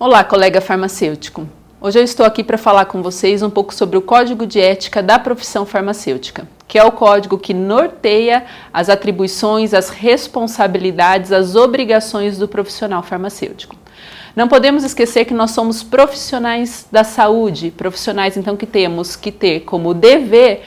Olá, colega farmacêutico. Hoje eu estou aqui para falar com vocês um pouco sobre o Código de Ética da Profissão Farmacêutica, que é o código que norteia as atribuições, as responsabilidades, as obrigações do profissional farmacêutico. Não podemos esquecer que nós somos profissionais da saúde, profissionais então que temos que ter como dever,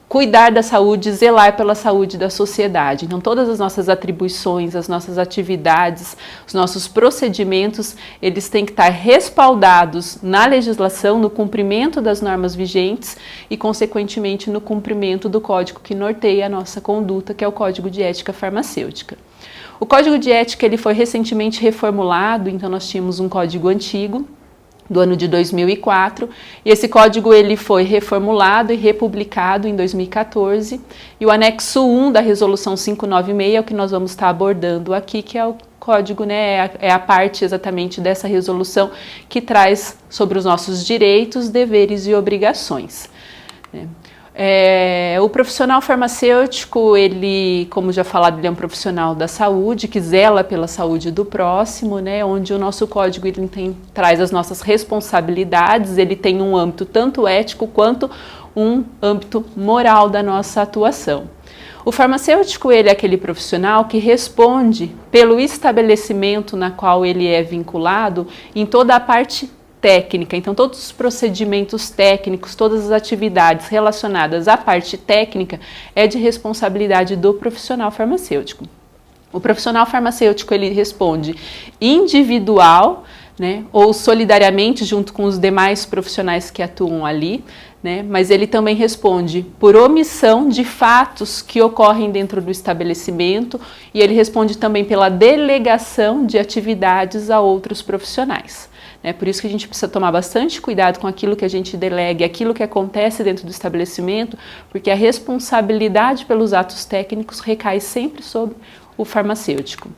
cuidar da saúde, zelar pela saúde da sociedade. Então, todas as nossas atribuições, as nossas atividades, os nossos procedimentos, eles têm que estar respaldados na legislação, no cumprimento das normas vigentes e, consequentemente, no cumprimento do código que norteia a nossa conduta, que é o Código de Ética Farmacêutica. O Código de Ética ele foi recentemente reformulado, então nós tínhamos um código antigo, do ano de 2004, e esse código ele foi reformulado e republicado em 2014, e o anexo 1 da resolução 596 é o que nós vamos estar abordando aqui, que é o código, é a parte exatamente dessa resolução que traz sobre os nossos direitos, deveres e obrigações. O profissional farmacêutico, ele, como já falado, ele é um profissional da saúde, que zela pela saúde do próximo, onde o nosso código ele traz as nossas responsabilidades, ele tem um âmbito tanto ético quanto um âmbito moral da nossa atuação. O farmacêutico, ele é aquele profissional que responde pelo estabelecimento na qual ele é vinculado em toda a parte técnica. Então, todos os procedimentos técnicos, todas as atividades relacionadas à parte técnica é de responsabilidade do profissional farmacêutico. O profissional farmacêutico ele responde individual, ou solidariamente junto com os demais profissionais que atuam ali, mas ele também responde por omissão de fatos que ocorrem dentro do estabelecimento e ele responde também pela delegação de atividades a outros profissionais. Por isso que a gente precisa tomar bastante cuidado com aquilo que a gente delega, aquilo que acontece dentro do estabelecimento, porque a responsabilidade pelos atos técnicos recai sempre sobre o farmacêutico.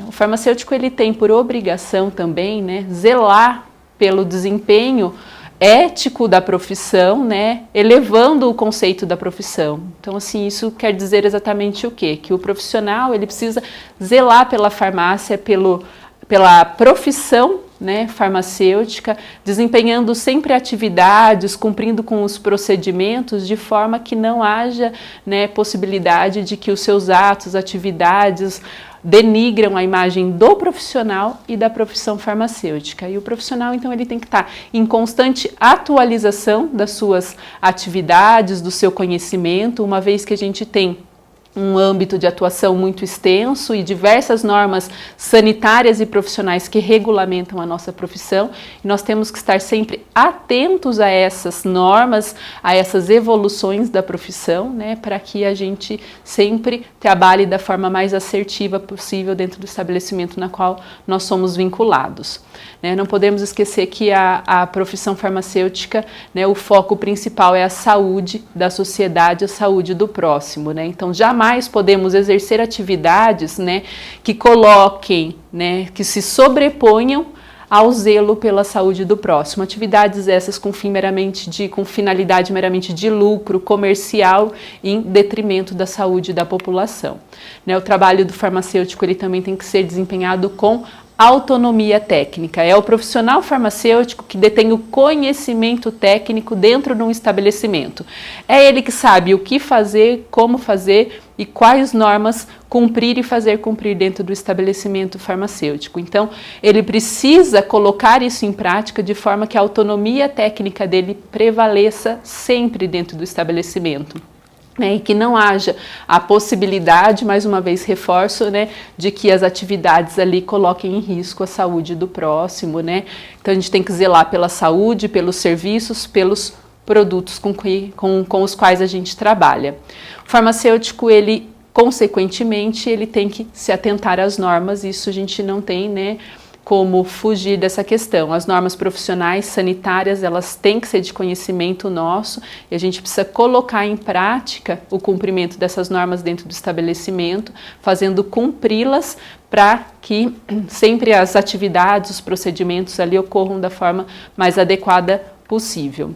O farmacêutico ele tem por obrigação também zelar pelo desempenho ético da profissão, elevando o conceito da profissão. Então, assim, isso quer dizer exatamente o quê? Que o profissional ele precisa zelar pela farmácia, pela profissão farmacêutica, desempenhando sempre atividades, cumprindo com os procedimentos, de forma que não haja possibilidade de que os seus atos, atividades denigram a imagem do profissional e da profissão farmacêutica. E o profissional, então, ele tem que estar em constante atualização das suas atividades, do seu conhecimento, uma vez que a gente tem um âmbito de atuação muito extenso e diversas normas sanitárias e profissionais que regulamentam a nossa profissão. E nós temos que estar sempre atentos a essas normas, a essas evoluções da profissão, para que a gente sempre trabalhe da forma mais assertiva possível dentro do estabelecimento na qual nós somos vinculados. Não podemos esquecer que a profissão farmacêutica, o foco principal é a saúde da sociedade, a saúde do próximo. Então, jamais podemos exercer atividades que coloquem, que se sobreponham ao zelo pela saúde do próximo. Atividades essas com finalidade meramente de lucro comercial em detrimento da saúde da população. O trabalho do farmacêutico ele também tem que ser desempenhado com autonomia técnica. É o profissional farmacêutico que detém o conhecimento técnico dentro de um estabelecimento. É ele que sabe o que fazer, como fazer e quais normas cumprir e fazer cumprir dentro do estabelecimento farmacêutico. Então, ele precisa colocar isso em prática de forma que a autonomia técnica dele prevaleça sempre dentro do estabelecimento. E que não haja a possibilidade, mais uma vez reforço, de que as atividades ali coloquem em risco a saúde do próximo, Então a gente tem que zelar pela saúde, pelos serviços, pelos produtos com os quais a gente trabalha. O farmacêutico, ele, consequentemente, ele tem que se atentar às normas, isso a gente não tem, como fugir dessa questão. As normas profissionais sanitárias, elas têm que ser de conhecimento nosso e a gente precisa colocar em prática o cumprimento dessas normas dentro do estabelecimento, fazendo cumpri-las para que sempre as atividades, os procedimentos ali ocorram da forma mais adequada possível.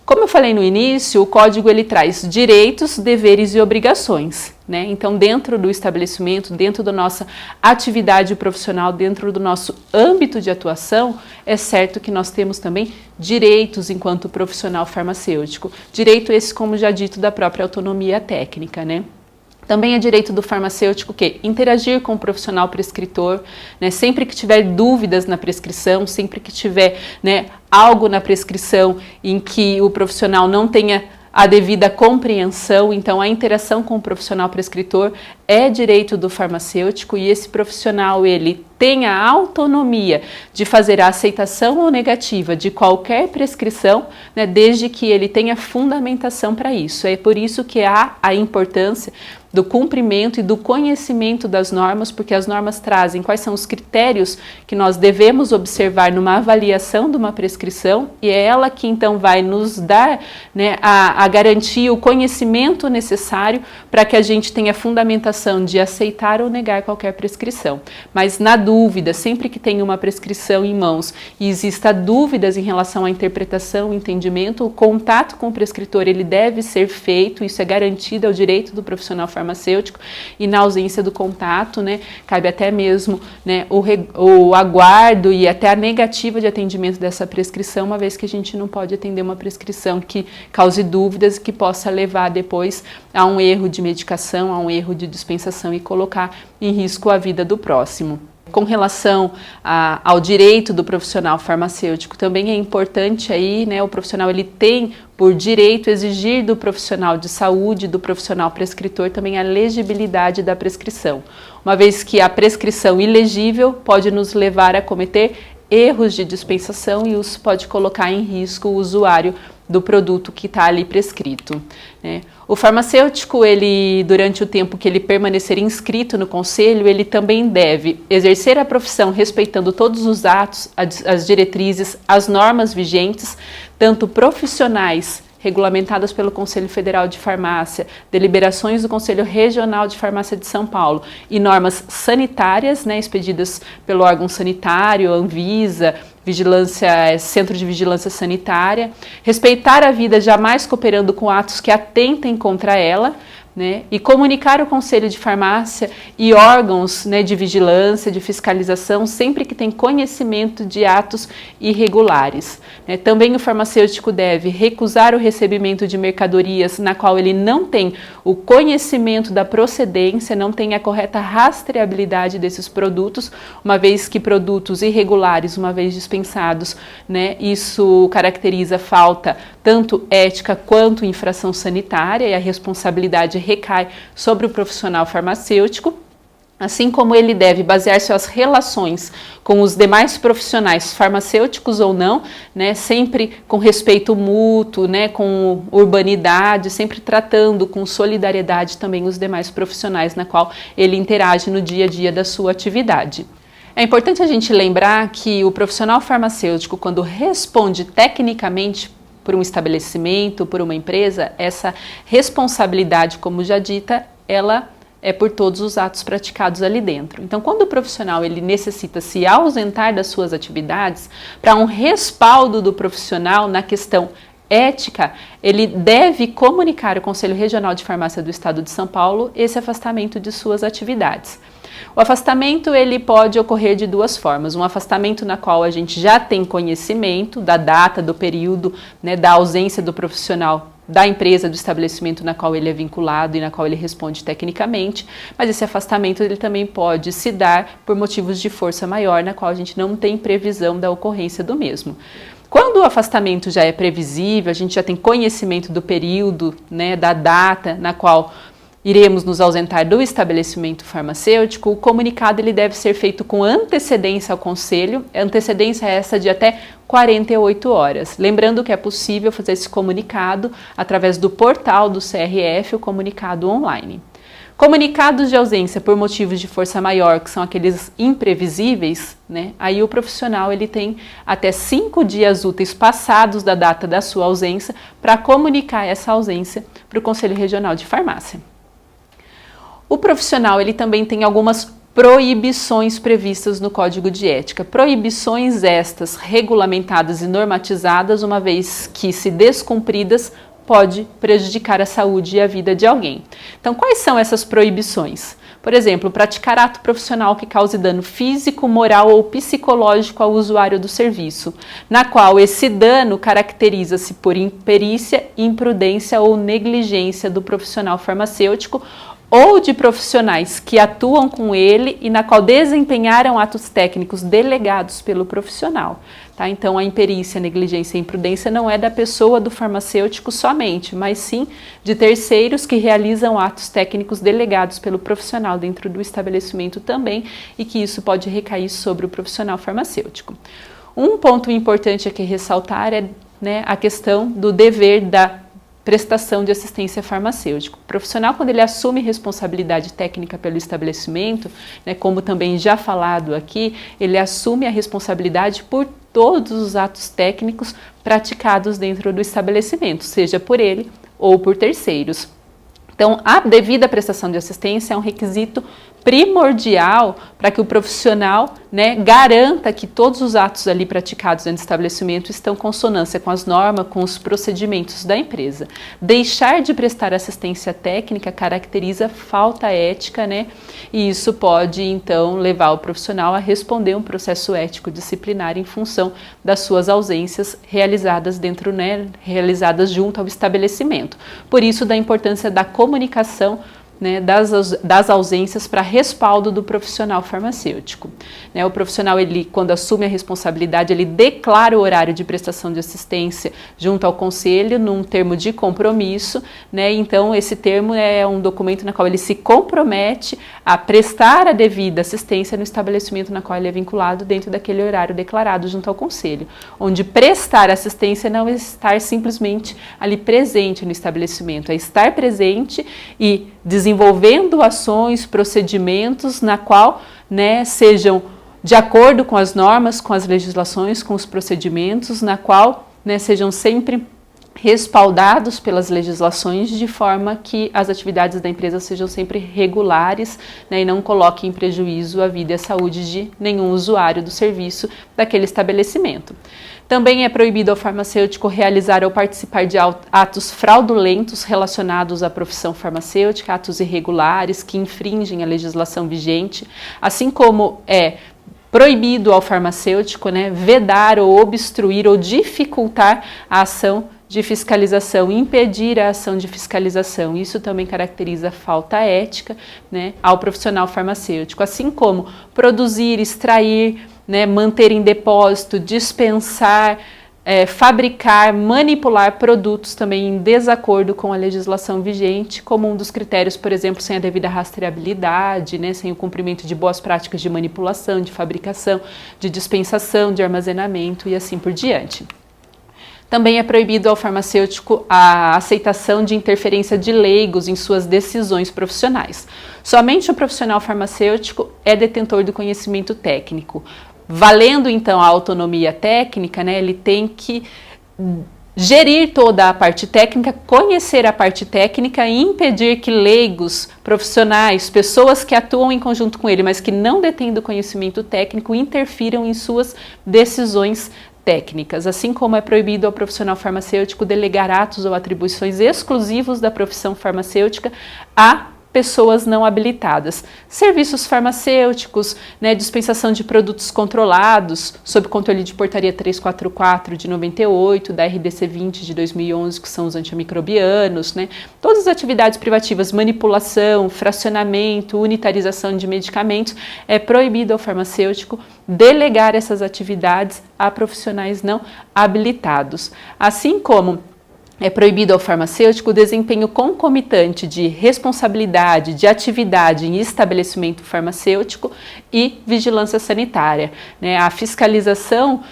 Como eu falei no início, o código ele traz direitos, deveres e obrigações, né? Então, dentro do estabelecimento, dentro da nossa atividade profissional, dentro do nosso âmbito de atuação, é certo que nós temos também direitos enquanto profissional farmacêutico. Direito esse, como já dito, da própria autonomia técnica, né? Também é direito do farmacêutico que interagir com o profissional prescritor, né, sempre que tiver dúvidas na prescrição, sempre que tiver, né, algo na prescrição em que o profissional não tenha a devida compreensão, então a interação com o profissional prescritor é direito do farmacêutico e esse profissional ele tem a autonomia de fazer a aceitação ou negativa de qualquer prescrição, né, desde que ele tenha fundamentação para isso. É por isso que há a importância do cumprimento e do conhecimento das normas, porque as normas trazem quais são os critérios que nós devemos observar numa avaliação de uma prescrição e é ela que então vai nos dar, né, a garantia, o conhecimento necessário para que a gente tenha fundamentação de aceitar ou negar qualquer prescrição. Mas na dúvida, sempre que tem uma prescrição em mãos e exista dúvidas em relação à interpretação, entendimento, o contato com o prescritor ele deve ser feito, isso é garantido, é o direito do profissional farmacêutico e na ausência do contato, né, cabe até mesmo, né, o aguardo e até a negativa de atendimento dessa prescrição, uma vez que a gente não pode atender uma prescrição que cause dúvidas e que possa levar depois a um erro de medicação, a um erro de dispensação e colocar em risco a vida do próximo. Com relação ao direito do profissional farmacêutico, também é importante aí, né, o profissional ele tem por direito exigir do profissional de saúde, do profissional prescritor, também a legibilidade da prescrição. Uma vez que a prescrição ilegível pode nos levar a cometer erros de dispensação e isso pode colocar em risco o usuário do produto que está ali prescrito, né? O farmacêutico, ele, durante o tempo que ele permanecer inscrito no conselho, ele também deve exercer a profissão respeitando todos os atos, as diretrizes, as normas vigentes, tanto profissionais regulamentadas pelo Conselho Federal de Farmácia, deliberações do Conselho Regional de Farmácia de São Paulo e normas sanitárias, né, expedidas pelo órgão sanitário, Anvisa, Centro de Vigilância Sanitária, respeitar a vida jamais cooperando com atos que atentem contra ela, né, e comunicar o Conselho de Farmácia e órgãos, né, de vigilância, de fiscalização, sempre que tem conhecimento de atos irregulares, né. Também o farmacêutico deve recusar o recebimento de mercadorias na qual ele não tem o conhecimento da procedência, não tem a correta rastreabilidade desses produtos, uma vez que produtos irregulares, uma vez dispensados, né, isso caracteriza falta tanto ética quanto infração sanitária e a responsabilidade recai sobre o profissional farmacêutico, assim como ele deve basear suas relações com os demais profissionais, farmacêuticos ou não, né, sempre com respeito mútuo, né, com urbanidade, sempre tratando com solidariedade também os demais profissionais na qual ele interage no dia a dia da sua atividade. É importante a gente lembrar que o profissional farmacêutico, quando responde tecnicamente por um estabelecimento, por uma empresa, essa responsabilidade, como já dita, ela é por todos os atos praticados ali dentro. Então, quando o profissional ele necessita se ausentar das suas atividades, para um respaldo do profissional na questão ética, ele deve comunicar ao Conselho Regional de Farmácia do Estado de São Paulo esse afastamento de suas atividades. O afastamento ele pode ocorrer de duas formas, um afastamento na qual a gente já tem conhecimento da data, do período, né, da ausência do profissional da empresa, do estabelecimento na qual ele é vinculado e na qual ele responde tecnicamente, mas esse afastamento ele também pode se dar por motivos de força maior, na qual a gente não tem previsão da ocorrência do mesmo. Quando o afastamento já é previsível, a gente já tem conhecimento do período, né, da data na qual iremos nos ausentar do estabelecimento farmacêutico, o comunicado ele deve ser feito com antecedência ao conselho, antecedência essa de até 48 horas. Lembrando que é possível fazer esse comunicado através do portal do CRF, o comunicado online. Comunicados de ausência por motivos de força maior, que são aqueles imprevisíveis, né? Aí o profissional ele tem até 5 dias úteis passados da data da sua ausência para comunicar essa ausência para o Conselho Regional de Farmácia. O profissional ele também tem algumas proibições previstas no Código de Ética. Proibições estas regulamentadas e normatizadas, uma vez que, se descumpridas, pode prejudicar a saúde e a vida de alguém. Então, quais são essas proibições? Por exemplo, praticar ato profissional que cause dano físico, moral ou psicológico ao usuário do serviço, na qual esse dano caracteriza-se por imperícia, imprudência ou negligência do profissional farmacêutico ou de profissionais que atuam com ele e na qual desempenharam atos técnicos delegados pelo profissional. Tá? Então, a imperícia, negligência e imprudência não é da pessoa do farmacêutico somente, mas sim de terceiros que realizam atos técnicos delegados pelo profissional dentro do estabelecimento também, e que isso pode recair sobre o profissional farmacêutico. Um ponto importante aqui ressaltar é, a questão do dever da prestação de assistência farmacêutica. O profissional, quando ele assume responsabilidade técnica pelo estabelecimento, como também já falado aqui, ele assume a responsabilidade por todos os atos técnicos praticados dentro do estabelecimento, seja por ele ou por terceiros. Então, a devida prestação de assistência é um requisito primordial para que o profissional garanta que todos os atos ali praticados dentro do estabelecimento estão em consonância com as normas, com os procedimentos da empresa. Deixar de prestar assistência técnica caracteriza falta ética, e isso pode, então, levar o profissional a responder um processo ético disciplinar em função das suas ausências realizadas realizadas junto ao estabelecimento. Por isso, da importância da comunicação das ausências para respaldo do profissional farmacêutico. O profissional, ele, quando assume a responsabilidade, ele declara o horário de prestação de assistência junto ao conselho num termo de compromisso, então esse termo é um documento na qual ele se compromete a prestar a devida assistência no estabelecimento na qual ele é vinculado dentro daquele horário declarado junto ao conselho, onde prestar assistência não é estar simplesmente ali presente no estabelecimento, é estar presente e desenvolvendo ações, procedimentos na qual sejam de acordo com as normas, com as legislações, com os procedimentos, na qual sejam sempre respaldados pelas legislações, de forma que as atividades da empresa sejam sempre regulares, e não coloquem em prejuízo a vida e a saúde de nenhum usuário do serviço daquele estabelecimento. Também é proibido ao farmacêutico realizar ou participar de atos fraudulentos relacionados à profissão farmacêutica, atos irregulares que infringem a legislação vigente, assim como é proibido ao farmacêutico vedar ou obstruir ou dificultar a ação de fiscalização, impedir a ação de fiscalização. Isso também caracteriza falta ética ao profissional farmacêutico, assim como produzir, extrair, manter em depósito, dispensar, fabricar, manipular produtos também em desacordo com a legislação vigente, como um dos critérios, por exemplo, sem a devida rastreabilidade, sem o cumprimento de boas práticas de manipulação, de fabricação, de dispensação, de armazenamento e assim por diante. Também é proibido ao farmacêutico a aceitação de interferência de leigos em suas decisões profissionais. Somente o profissional farmacêutico é detentor do conhecimento técnico. Valendo, então, a autonomia técnica, ele tem que gerir toda a parte técnica, conhecer a parte técnica e impedir que leigos, profissionais, pessoas que atuam em conjunto com ele, mas que não detêm do conhecimento técnico, interfiram em suas decisões técnicas, assim como é proibido ao profissional farmacêutico delegar atos ou atribuições exclusivos da profissão farmacêutica a pessoas não habilitadas. Serviços farmacêuticos, dispensação de produtos controlados, sob controle de portaria 344 de 98, da RDC 20 de 2011, que são os antimicrobianos, todas as atividades privativas, manipulação, fracionamento, unitarização de medicamentos, é proibido ao farmacêutico delegar essas atividades a profissionais não habilitados. Assim como é proibido ao farmacêutico o desempenho concomitante de responsabilidade de atividade em estabelecimento farmacêutico e vigilância sanitária. A fiscalização,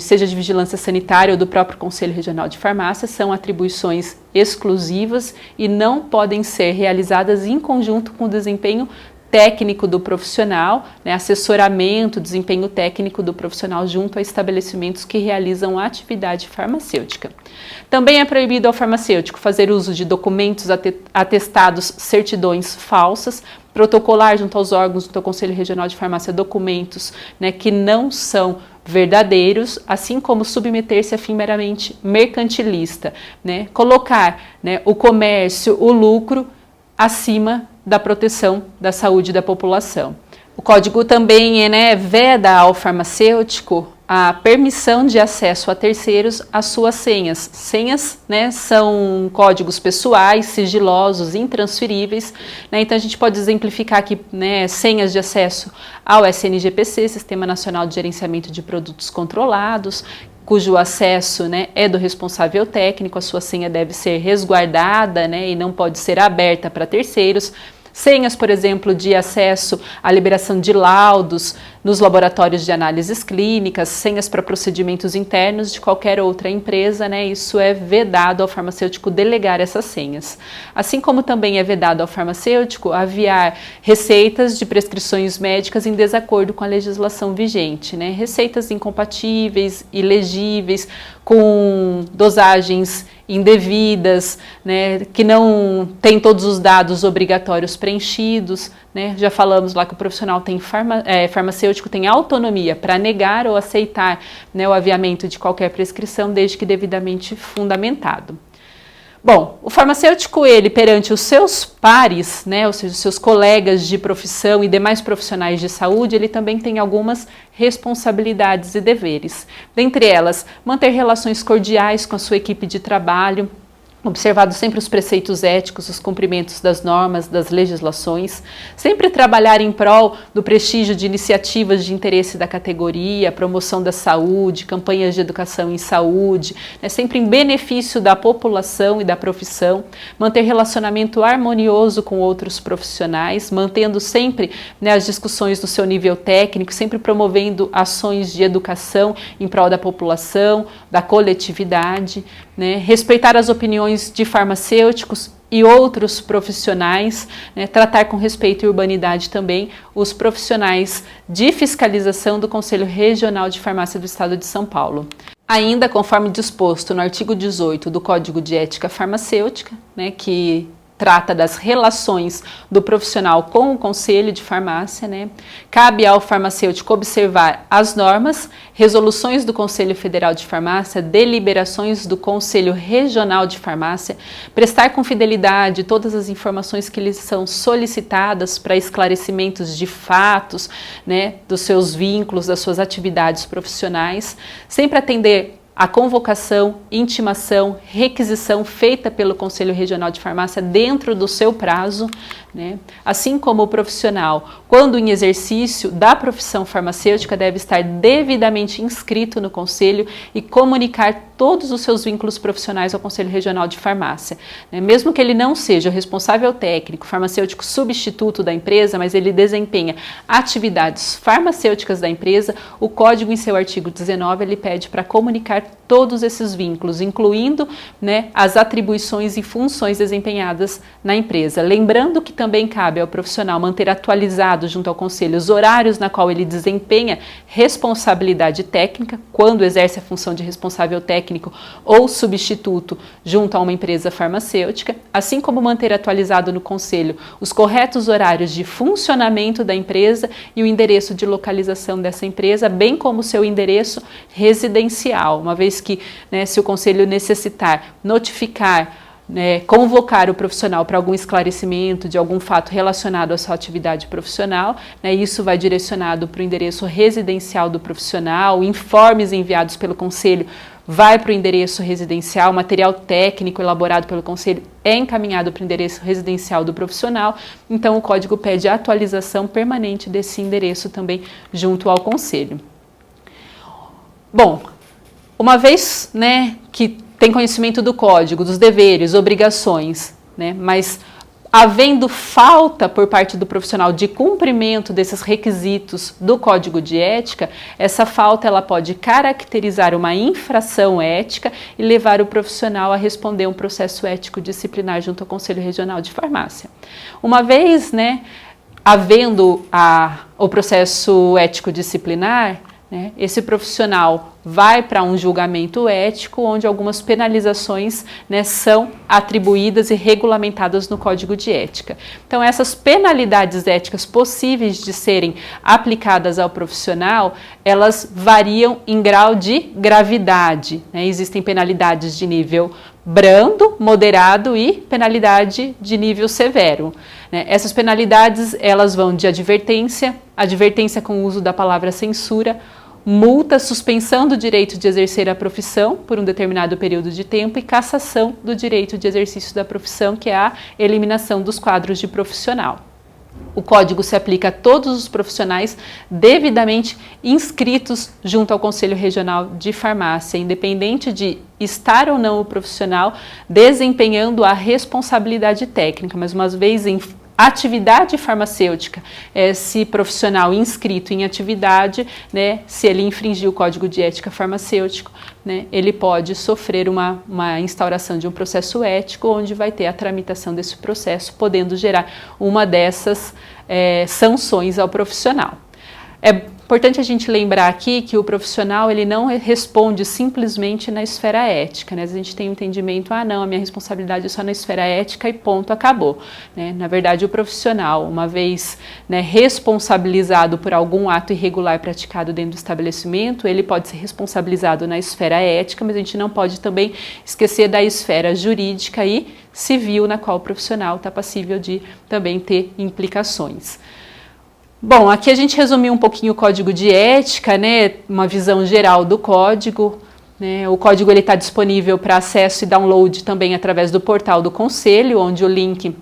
seja de vigilância sanitária ou do próprio Conselho Regional de Farmácia, são atribuições exclusivas e não podem ser realizadas em conjunto com o desempenho técnico do profissional, né, assessoramento, desempenho técnico do profissional junto a estabelecimentos que realizam atividade farmacêutica. Também é proibido ao farmacêutico fazer uso de documentos, atestados, certidões falsas, protocolar junto aos órgãos do Conselho Regional de Farmácia documentos, né, que não são verdadeiros, assim como submeter-se a fim meramente mercantilista, né, colocar, né, o comércio, o lucro acima da proteção da saúde da população. O código também veda ao farmacêutico a permissão de acesso a terceiros às suas senhas. Senhas, né, são códigos pessoais, sigilosos, intransferíveis, né, então a gente pode exemplificar aqui, né, senhas de acesso ao SNGPC, Sistema Nacional de Gerenciamento de Produtos Controlados, cujo acesso, né, é do responsável técnico, a sua senha deve ser resguardada, né, e não pode ser aberta para terceiros. Senhas, por exemplo, de acesso à liberação de laudos nos laboratórios de análises clínicas, senhas para procedimentos internos de qualquer outra empresa, né? Isso é vedado ao farmacêutico delegar essas senhas. Assim como também é vedado ao farmacêutico aviar receitas de prescrições médicas em desacordo com a legislação vigente, né? Receitas incompatíveis, ilegíveis, com dosagens indevidas, né, que não tem todos os dados obrigatórios preenchidos, né? Já falamos lá que o profissional farmacêutico tem autonomia para negar ou aceitar, né, o aviamento de qualquer prescrição, desde que devidamente fundamentado. Bom, o farmacêutico, ele perante os seus pares, né, ou seja, os seus colegas de profissão e demais profissionais de saúde, ele também tem algumas responsabilidades e deveres. Dentre elas, manter relações cordiais com a sua equipe de trabalho, observado sempre os preceitos éticos, os cumprimentos das normas, das legislações, sempre trabalhar em prol do prestígio de iniciativas de interesse da categoria, promoção da saúde, campanhas de educação em saúde, né, sempre em benefício da população e da profissão, manter relacionamento harmonioso com outros profissionais, mantendo sempre, né, as discussões no seu nível técnico, sempre promovendo ações de educação em prol da população, da coletividade, né, respeitar as opiniões de farmacêuticos e outros profissionais, né, tratar com respeito e urbanidade também os profissionais de fiscalização do Conselho Regional de Farmácia do Estado de São Paulo. Ainda conforme disposto no artigo 18 do Código de Ética Farmacêutica, né, que trata das relações do profissional com o Conselho de Farmácia, né? Cabe ao farmacêutico observar as normas, resoluções do Conselho Federal de Farmácia, deliberações do Conselho Regional de Farmácia, prestar com fidelidade todas as informações que lhes são solicitadas para esclarecimentos de fatos, né, dos seus vínculos, das suas atividades profissionais, sempre atender a convocação, intimação, requisição feita pelo Conselho Regional de Farmácia dentro do seu prazo, né? Assim como o profissional, quando em exercício da profissão farmacêutica, deve estar devidamente inscrito no Conselho e comunicar todos os seus vínculos profissionais ao Conselho Regional de Farmácia, né? Mesmo que ele não seja o responsável técnico, farmacêutico substituto da empresa, mas ele desempenha atividades farmacêuticas da empresa, o Código, em seu artigo 19, ele pede para comunicar todos esses vínculos, incluindo, né, as atribuições e funções desempenhadas na empresa. Lembrando que também cabe ao profissional manter atualizado junto ao Conselho os horários na qual ele desempenha responsabilidade técnica, quando exerce a função de responsável técnico ou substituto junto a uma empresa farmacêutica, assim como manter atualizado no Conselho os corretos horários de funcionamento da empresa e o endereço de localização dessa empresa, bem como o seu endereço residencial, uma vez que, né, se o Conselho necessitar notificar, né, convocar o profissional para algum esclarecimento de algum fato relacionado à sua atividade profissional, né, isso vai direcionado para o endereço residencial do profissional, informes enviados pelo Conselho vai para o endereço residencial, material técnico elaborado pelo Conselho é encaminhado para o endereço residencial do profissional, então o Código pede a atualização permanente desse endereço também junto ao Conselho. Bom, uma vez, né, que tem conhecimento do código, dos deveres, obrigações, né, mas havendo falta por parte do profissional de cumprimento desses requisitos do Código de Ética, essa falta ela pode caracterizar uma infração ética e levar o profissional a responder um processo ético disciplinar junto ao Conselho Regional de Farmácia. Uma vez, né, havendo o processo ético-disciplinar, né, esse profissional vai para um julgamento ético, onde algumas penalizações, né, são atribuídas e regulamentadas no Código de Ética. Então, essas penalidades éticas possíveis de serem aplicadas ao profissional, elas variam em grau de gravidade, né? Existem penalidades de nível brando, moderado e penalidade de nível severo, né? Essas penalidades, elas vão de advertência com o uso da palavra censura, multa, suspensão do direito de exercer a profissão por um determinado período de tempo e cassação do direito de exercício da profissão, que é a eliminação dos quadros de profissional. O código se aplica a todos os profissionais devidamente inscritos junto ao Conselho Regional de Farmácia, independente de estar ou não o profissional desempenhando a responsabilidade técnica, mas uma vez em atividade farmacêutica, esse profissional inscrito em atividade, né, se ele infringir o Código de Ética Farmacêutico, né, ele pode sofrer uma instauração de um processo ético, onde vai ter a tramitação desse processo, podendo gerar uma dessas sanções ao profissional. É importante a gente lembrar aqui que o profissional ele não responde simplesmente na esfera ética, né? A gente tem o entendimento, não, a minha responsabilidade é só na esfera ética e ponto, acabou, né? Na verdade, o profissional, uma vez, né, responsabilizado por algum ato irregular praticado dentro do estabelecimento, ele pode ser responsabilizado na esfera ética, mas a gente não pode também esquecer da esfera jurídica e civil, na qual o profissional está passível de também ter implicações. Bom, aqui a gente resumiu um pouquinho o Código de Ética, né, uma visão geral do Código, né. O Código está disponível para acesso e download também através do portal do Conselho, onde o link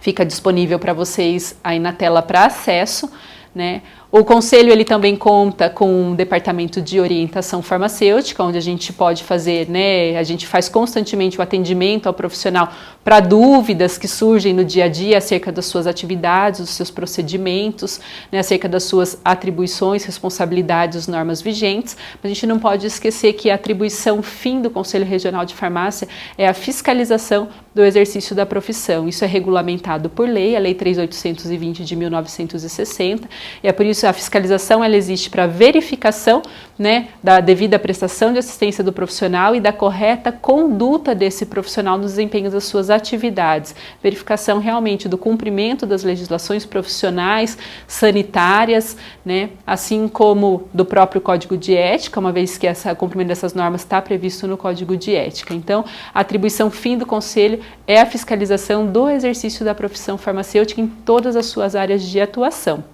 fica disponível para vocês aí na tela para acesso, né. O Conselho ele também conta com um departamento de orientação farmacêutica, onde a gente pode fazer, né, a gente faz constantemente o atendimento ao profissional para dúvidas que surgem no dia a dia acerca das suas atividades, dos seus procedimentos, né, acerca das suas atribuições, responsabilidades, normas vigentes. Mas a gente não pode esquecer que a atribuição fim do Conselho Regional de Farmácia é a fiscalização do exercício da profissão. Isso é regulamentado por lei, a Lei 3.820 de 1960, e é por isso a fiscalização ela existe para verificação, né, da devida prestação de assistência do profissional e da correta conduta desse profissional no desempenho das suas atividades. Verificação realmente do cumprimento das legislações profissionais, sanitárias, né, assim como do próprio Código de Ética, uma vez que o cumprimento dessas normas está previsto no Código de Ética. Então, a atribuição fim do Conselho é a fiscalização do exercício da profissão farmacêutica em todas as suas áreas de atuação.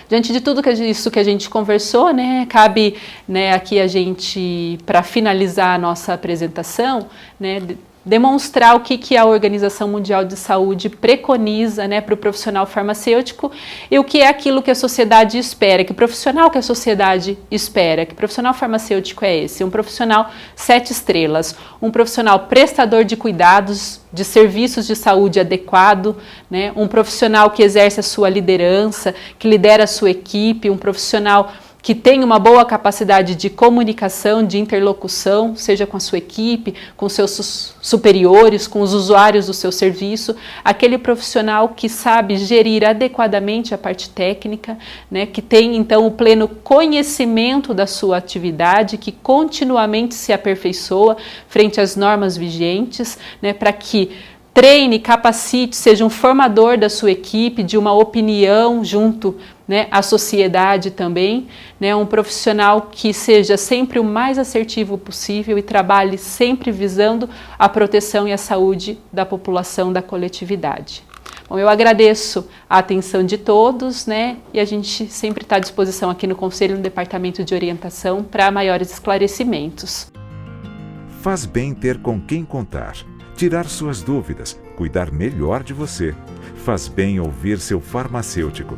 Diante de tudo isso que a gente conversou, né, cabe, né, aqui a gente, para finalizar a nossa apresentação, né, demonstrar o que a Organização Mundial de Saúde preconiza, né, para o profissional farmacêutico e o que é aquilo que a sociedade espera, que profissional que a sociedade espera, que profissional farmacêutico é esse? Um profissional 7 estrelas, um profissional prestador de cuidados, de serviços de saúde adequado, né, um profissional que exerce a sua liderança, que lidera a sua equipe, um profissional que tem uma boa capacidade de comunicação, de interlocução, seja com a sua equipe, com seus superiores, com os usuários do seu serviço, aquele profissional que sabe gerir adequadamente a parte técnica, né, que tem então o pleno conhecimento da sua atividade, que continuamente se aperfeiçoa frente às normas vigentes, né, para que treine, capacite, seja um formador da sua equipe, de uma opinião junto, né, à sociedade também, né, um profissional que seja sempre o mais assertivo possível e trabalhe sempre visando a proteção e a saúde da população, da coletividade. Bom, eu agradeço a atenção de todos, né, e a gente sempre está à disposição aqui no Conselho, no Departamento de Orientação, para maiores esclarecimentos. Faz bem ter com quem contar, tirar suas dúvidas, cuidar melhor de você. Faz bem ouvir seu farmacêutico.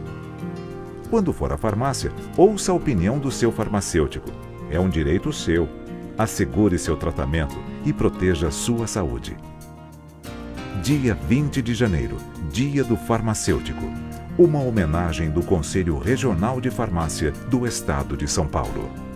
Quando for à farmácia, ouça a opinião do seu farmacêutico. É um direito seu. Assegure seu tratamento e proteja sua saúde. Dia 20 de janeiro, Dia do Farmacêutico. Uma homenagem do Conselho Regional de Farmácia do Estado de São Paulo.